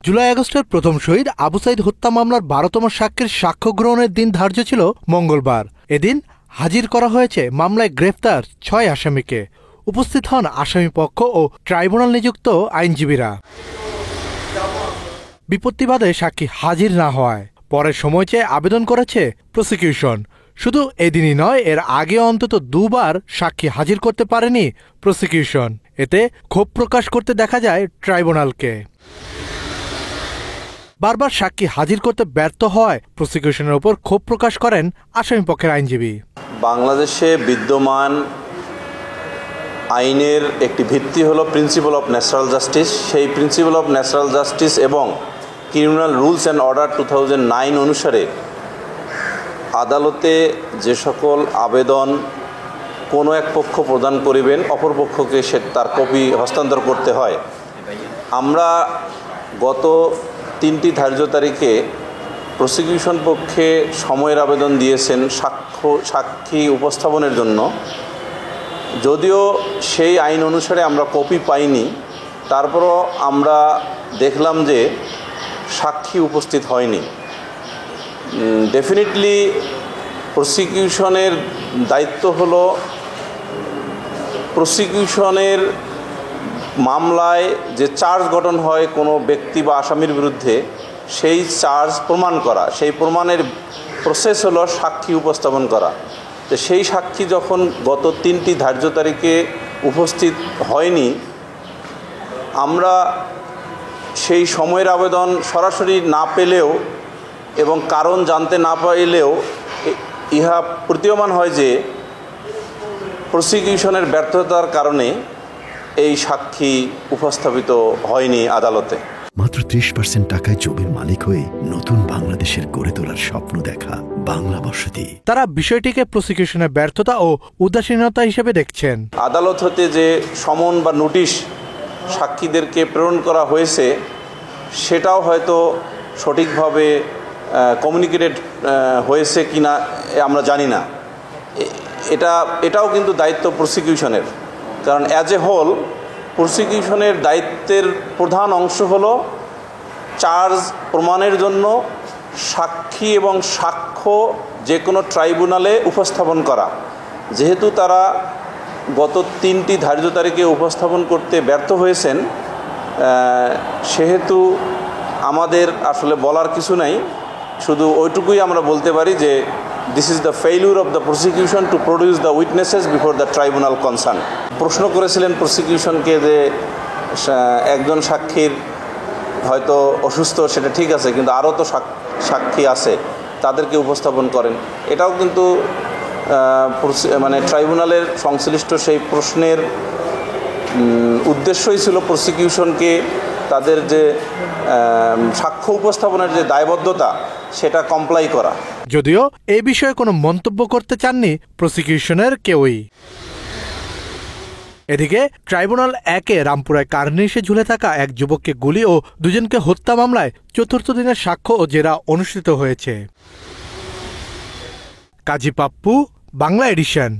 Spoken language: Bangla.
জুলাই আগস্টের প্রথম শহীদ আবু সাইদ হত্যা মামলার ১২তম সাক্ষীর সাক্ষ্য গ্রহণের দিন ধার্য ছিল মঙ্গলবার। এদিন হাজির করা হয়েছে মামলায় গ্রেফতার ৬ আসামিকে। উপস্থিত হন আসামিপক্ষ ও ট্রাইব্যুনাল নিযুক্ত আইনজীবীরা। বিপত্তিবাদে সাক্ষী হাজির না হওয়ায় পরের সময় চেয়ে আবেদন করেছে প্রসিকিউশন। শুধু এদিনই নয়, এর আগে অন্তত দুবার সাক্ষী হাজির করতে পারেনি প্রসিকিউশন। এতে ক্ষোভ প্রকাশ করতে দেখা যায় ট্রাইব্যুনালকে। বারবার সাক্ষী হাজির করতে ব্যর্থ হওয়ায় প্রসিকিউশনের উপর ক্ষোভ প্রকাশ করেন আসামিপক্ষের আইনজীবী। বাংলাদেশে বিদ্যমান আইনের একটি ভিত্তি হলো প্রিন্সিপাল অফ ন্যাচারাল জাস্টিস। সেই প্রিন্সিপাল অফ ন্যাচারাল জাস্টিস এবং ক্রিমিনাল রুলস অ্যান্ড অর্ডার 2009 অনুসারে আদালতে যে সকল আবেদন কোনো এক পক্ষ প্রদান করিবেন, অপর পক্ষকে সে তার কপি হস্তান্তর করতে হয়। আমরা গত 3টি ধার্য তারিখে প্রসিকিউশন পক্ষে সময়ের আবেদন দিয়েছেন সাক্ষী উপস্থাপনের জন্য। যদিও সেই আইন অনুসারে আমরা কপি পাইনি, তারপরও আমরা দেখলাম যে সাক্ষী উপস্থিত হয়নি। ডেফিনেটলি প্রসিকিউশনের দায়িত্ব হলো প্রসিকিউশনের মামলায় যে চার্জ গঠন হয় কোনো ব্যক্তি বা আসামির বিরুদ্ধে, সেই চার্জ প্রমাণ করা। সেই প্রমাণের প্রসেস হলো সাক্ষী উপস্থাপন করা। তো সেই সাক্ষী যখন গত 3টি ধার্য তারিখে উপস্থিত হয়নি, আমরা সেই সময়ের আবেদন সরাসরি না পেলেও এবং কারণ জানতে না পাইলেও ইহা প্রতীয়মান হয় যে প্রসিকিউশনের ব্যর্থতার কারণে এই সাক্ষী উপস্থাপিত হয়নি আদালতে। মাত্র 30% টাকায় জমির মালিক হয়ে নতুন বাংলাদেশের গড়ে তোলার স্বপ্ন দেখা বাংলা বসতি। তারা বিষয়টিকে প্রসিকিউশনের ব্যর্থতা ও উদাসীনতা হিসেবে দেখছেন। আদালত হতে যে সমন বা নোটিশ সাক্ষীদেরকে প্রেরণ করা হয়েছে, সেটাও হয়তো সঠিকভাবে কমিউনিকেটেড হয়েছে কি না আমরা জানি না। এটাও কিন্তু দায়িত্ব প্রসিকিউশনের, কারণ অ্যাজ এ হোল প্রসিকিউশনের দায়িত্বের প্রধান অংশ হলো চার্জ প্রমাণের জন্য সাক্ষী এবং সাক্ষ্য যে কোনো ট্রাইব্যুনালে উপস্থাপন করা। যেহেতু তারা গত 3টি ধার্য তারিখে উপস্থাপন করতে ব্যর্থ হয়েছেন, সেহেতু আমাদের আসলে বলার কিছু নাই। শুধু ওইটুকুই আমরা বলতে পারি যে this is the failure of the prosecution to produce the witnesses before the tribunal concern. প্রশ্ন করেছিলেন প্রসিকিউশনকে যে একজন সাক্ষীর হয়তো অসুস্থ, সেটা ঠিক আছে, কিন্তু আরও তো সাক্ষী আছে, তাদেরকে উপস্থাপন করেন। এটাও কিন্তু মানে ট্রাইব্যুনালের সংশ্লিষ্ট সেই প্রশ্নের উদ্দেশ্যই ছিল প্রসিকিউশনকে তাদের যে সাক্ষ্য উপস্থাপনের যে দায়বদ্ধতা, সেটা কমপ্লাই করা। যদিও এই বিষয়ে কোনো মন্তব্য করতে চাননি প্রসিকিউশনের কেউই। এদিকে ট্রাইব্যুনাল 1-এ রামপুরায় কার্নিশে ঝুলে থাকা এক যুবককে গুলি ও দুজনকে হত্যা মামলায় ৪র্থ দিনের সাক্ষ্য ও জেরা অনুষ্ঠিত হয়েছে। কাজী পাপ্পু, বাংলা এডিশন।